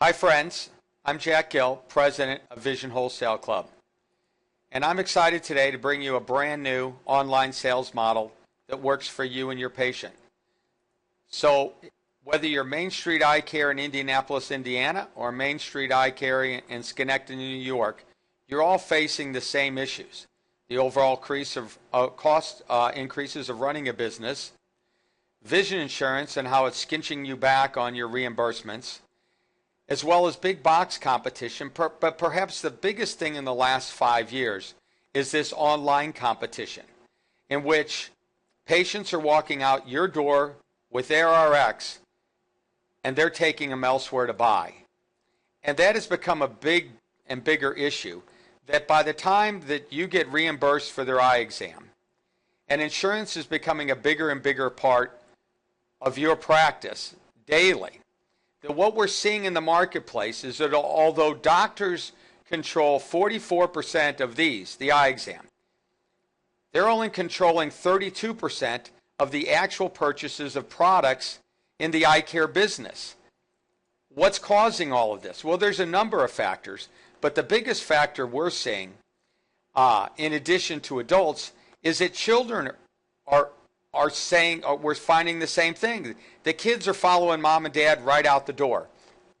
Hi friends, I'm Jack Gill, President of Vision Wholesale Club. And I'm excited today to bring you a brand new online sales model that works for you and your patient. So whether you're Main Street Eye Care in Indianapolis, Indiana, or Main Street Eye Care in Schenectady, New York, you're all facing the same issues. The overall cost increases of running a business, vision insurance and how it's skinching you back on your reimbursements, as well as big box competition. But perhaps the biggest thing in the last 5 years is this online competition, in which patients are walking out your door with their RX and they're taking them elsewhere to buy. And that has become a big and bigger issue, that by the time that you get reimbursed for their eye exam, and insurance is becoming a bigger and bigger part of your practice daily, that what we're seeing in the marketplace is that although doctors control 44% of the eye exam, they're only controlling 32% of the actual purchases of products in the eye care business. What's causing all of this? Well, there's a number of factors, but the biggest factor we're seeing, in addition to adults, is that children are saying, we're finding the same thing. The kids are following mom and dad right out the door.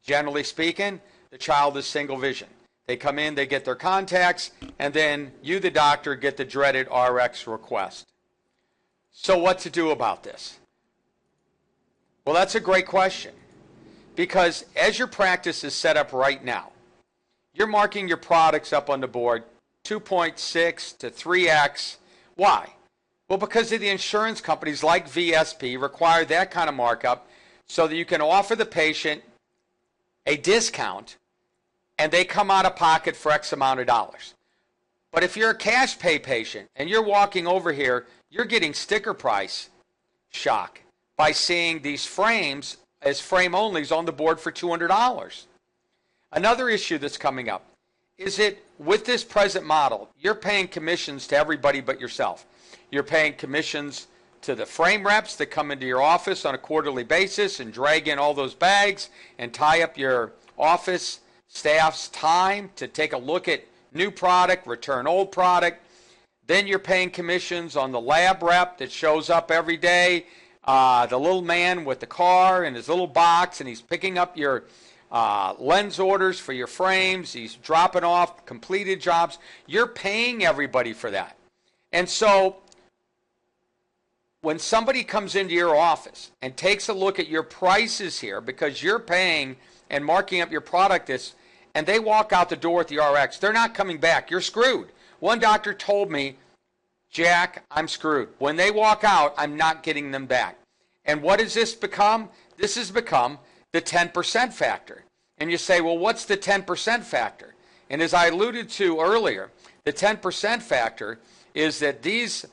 Generally speaking, the child is single vision. They come in, they get their contacts, and then you, the doctor, get the dreaded RX request. So what to do about this? Well, that's a great question. Because as your practice is set up right now, you're marking your products up on the board 2.6 to 3x. Why? Well, because of the insurance companies like VSP require that kind of markup so that you can offer the patient a discount and they come out of pocket for X amount of dollars. But if you're a cash pay patient and you're walking over here, you're getting sticker price shock by seeing these frames as frame onlys on the board for $200. Another issue that's coming up is that with this present model, you're paying commissions to everybody but yourself. You're paying commissions to the frame reps that come into your office on a quarterly basis and drag in all those bags and tie up your office staff's time to take a look at new product, return old product. Then you're paying commissions on the lab rep that shows up every day, the little man with the car and his little box, and he's picking up your lens orders for your frames. He's dropping off completed jobs. You're paying everybody for that. And so when somebody comes into your office and takes a look at your prices here, because you're paying and marking up your product and they walk out the door with the RX, they're not coming back. You're screwed. One doctor told me, Jack, I'm screwed. When they walk out, I'm not getting them back. And what has this become? This has become the 10% factor. And you say, well, what's the 10% factor? And as I alluded to earlier, the 10% factor is that these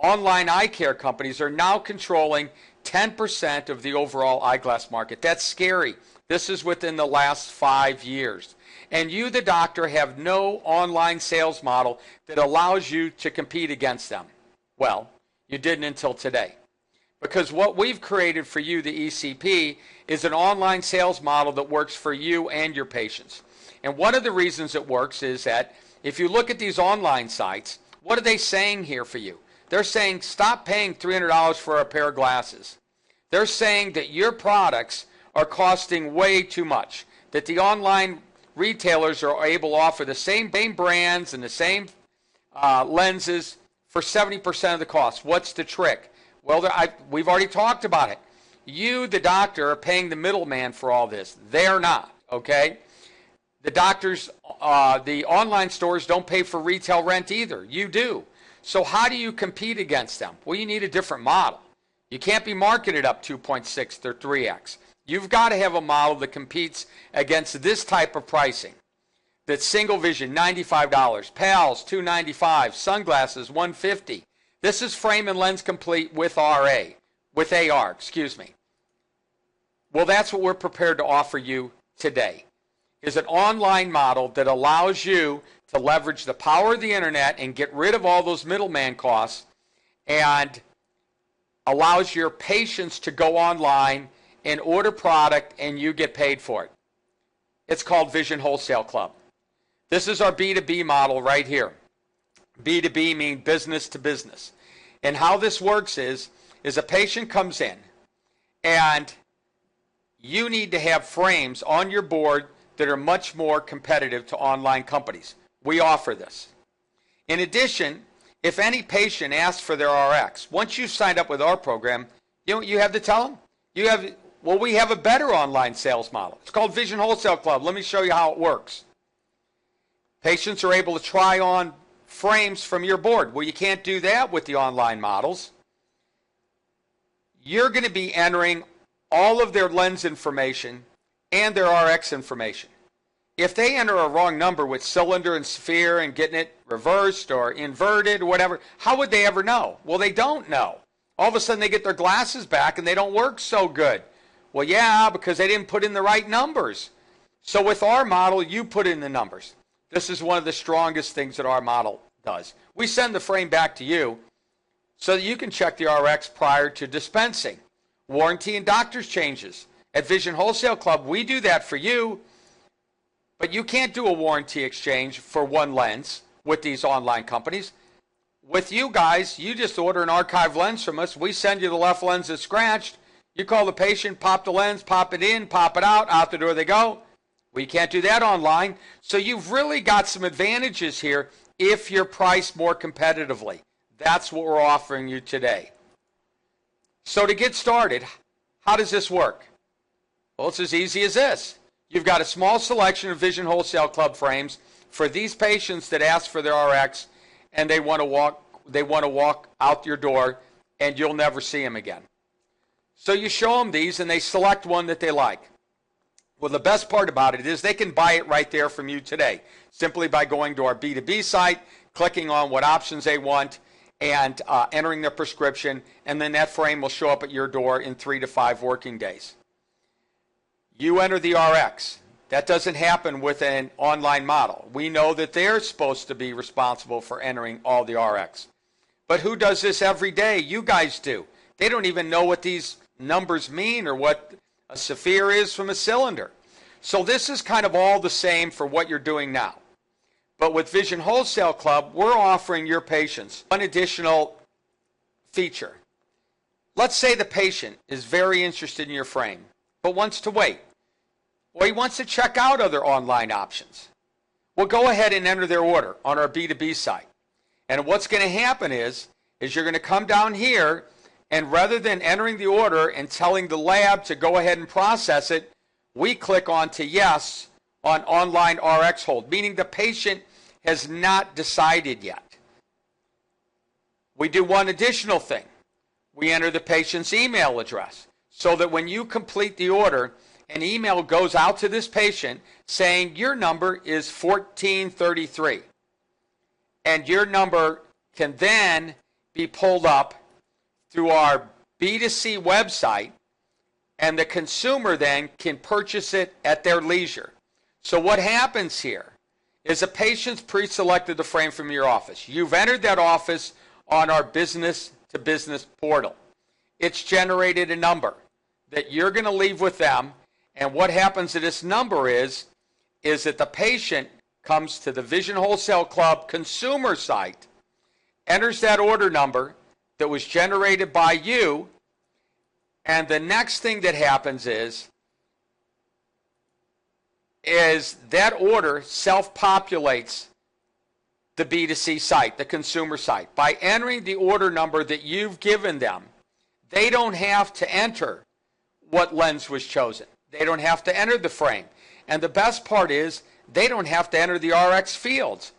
online eye care companies are now controlling 10% of the overall eyeglass market. That's scary. This is within the last 5 years. And you, the doctor, have no online sales model that allows you to compete against them. Well, you didn't until today. Because what we've created for you, the ECP, is an online sales model that works for you and your patients. And one of the reasons it works is that if you look at these online sites, what are they saying here for you? They're saying stop paying $300 for a pair of glasses. They're saying that your products are costing way too much, that the online retailers are able to offer the same brands and the same lenses for 70% of the cost. What's the trick? Well, we've already talked about it. You, the doctor, are paying the middleman for all this. They're not, okay? The doctors, the online stores don't pay for retail rent either. You do. So how do you compete against them? Well, you need a different model. You can't be marketed up 2.6 or 3x. You've got to have a model that competes against this type of pricing. That's single vision, $95, PALs, $295, sunglasses, $150. This is frame and lens complete with AR, excuse me. Well, that's what we're prepared to offer you today, is an online model that allows you to leverage the power of the internet and get rid of all those middleman costs and allows your patients to go online and order product and you get paid for it. It's called Vision Wholesale Club. This is our B2B model right here. B2B means business to business. And how this works is a patient comes in and you need to have frames on your board that are much more competitive to online companies. We offer this. In addition, if any patient asks for their RX, once you've signed up with our program, you know what you have to tell them? We have a better online sales model. It's called Vision Wholesale Club. Let me show you how it works. Patients are able to try on frames from your board. Well, you can't do that with the online models. You're going to be entering all of their lens information and their RX information. If they enter a wrong number with cylinder and sphere and getting it reversed or inverted or whatever, how would they ever know? Well, they don't know. All of a sudden they get their glasses back and they don't work so good. Well, yeah, because they didn't put in the right numbers. So with our model, you put in the numbers. This is one of the strongest things that our model does. We send the frame back to you so that you can check the RX prior to dispensing. Warranty and doctor's changes. At Vision Wholesale Club, we do that for you, but you can't do a warranty exchange for one lens with these online companies. With you guys, you just order an archive lens from us. We send you the left lens that's scratched. You call the patient, pop the lens, pop it in, pop it out the door they go. We can't do that online. So you've really got some advantages here if you're priced more competitively. That's what we're offering you today. So to get started, how does this work? Well, it's as easy as this. You've got a small selection of Vision Wholesale Club frames for these patients that ask for their RX and they want to walk out your door and you'll never see them again. So you show them these and they select one that they like. Well, the best part about it is they can buy it right there from you today, simply by going to our B2B site, clicking on what options they want, and entering their prescription, and then that frame will show up at your door in 3 to 5 working days. You enter the RX. That doesn't happen with an online model. We know that they're supposed to be responsible for entering all the RX. But who does this every day? You guys do. They don't even know what these numbers mean or what a sphere is from a cylinder. So this is kind of all the same for what you're doing now. But with Vision Wholesale Club, we're offering your patients one additional feature. Let's say the patient is very interested in your frame, but wants to wait. Or he wants to check out other online options. Well, go ahead and enter their order on our B2B site. And what's going to happen is you're going to come down here, and rather than entering the order and telling the lab to go ahead and process it, we click on to yes on online RX hold, meaning the patient has not decided yet. We do one additional thing. We enter the patient's email address so that when you complete the order, an email goes out to this patient saying your number is 1433. And your number can then be pulled up through our B2C website, and the consumer then can purchase it at their leisure. So what happens here is a patient's pre-selected the frame from your office. You've entered that office on our business-to-business portal. It's generated a number that you're going to leave with them, and what happens to this number is that the patient comes to the Vision Wholesale Club consumer site, enters that order number that was generated by you, and the next thing that happens is that order self-populates the B2C site, the consumer site. By entering the order number that you've given them, they don't have to enter what lens was chosen. They don't have to enter the frame. And the best part is they don't have to enter the RX fields.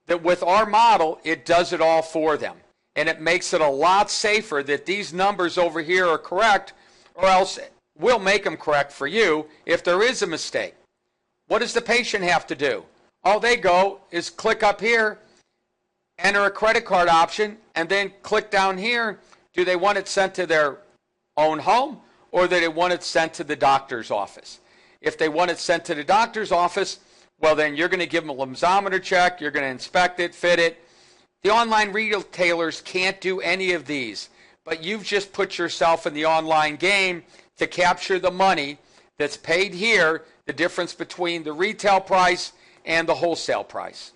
That with our model, it does it all for them. And it makes it a lot safer that these numbers over here are correct, or else we'll make them correct for you if there is a mistake. What does the patient have to do? All they go is click up here, enter a credit card option, and then click down here. Do they want it sent to their own home, or do they want it sent to the doctor's office? If they want it sent to the doctor's office, well, then you're going to give them a lymsometer check, you're going to inspect it, fit it. The online retailers can't do any of these, but you've just put yourself in the online game to capture the money that's paid here, the difference between the retail price and the wholesale price.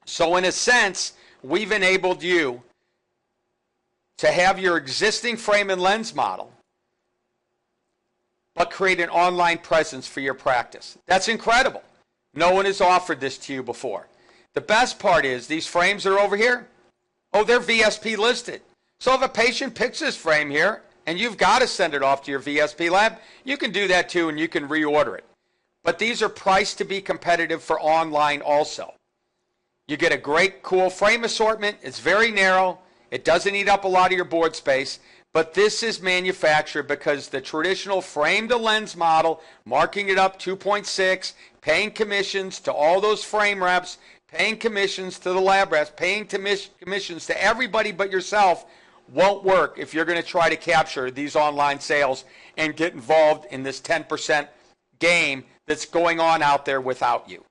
So in a sense, we've enabled you to have your existing frame and lens model, but create an online presence for your practice. That's incredible. No one has offered this to you before. The best part is these frames that are over here, oh, they're VSP listed. So if a patient picks this frame here and you've got to send it off to your VSP lab, you can do that too and you can reorder it. But these are priced to be competitive for online also. You get a great, cool frame assortment. It's very narrow. It doesn't eat up a lot of your board space. But this is manufactured because the traditional frame to lens model, marking it up 2.6, paying commissions to all those frame reps, paying commissions to the lab reps, paying commissions to everybody but yourself, won't work if you're going to try to capture these online sales and get involved in this 10% game that's going on out there without you.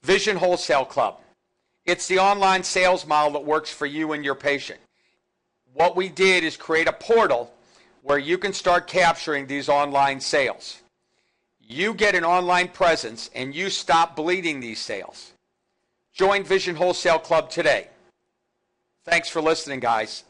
Vision Wholesale Club. It's the online sales model that works for you and your patient. What we did is create a portal where you can start capturing these online sales. You get an online presence and you stop bleeding these sales. Join Vision Wholesale Club today. Thanks for listening, guys.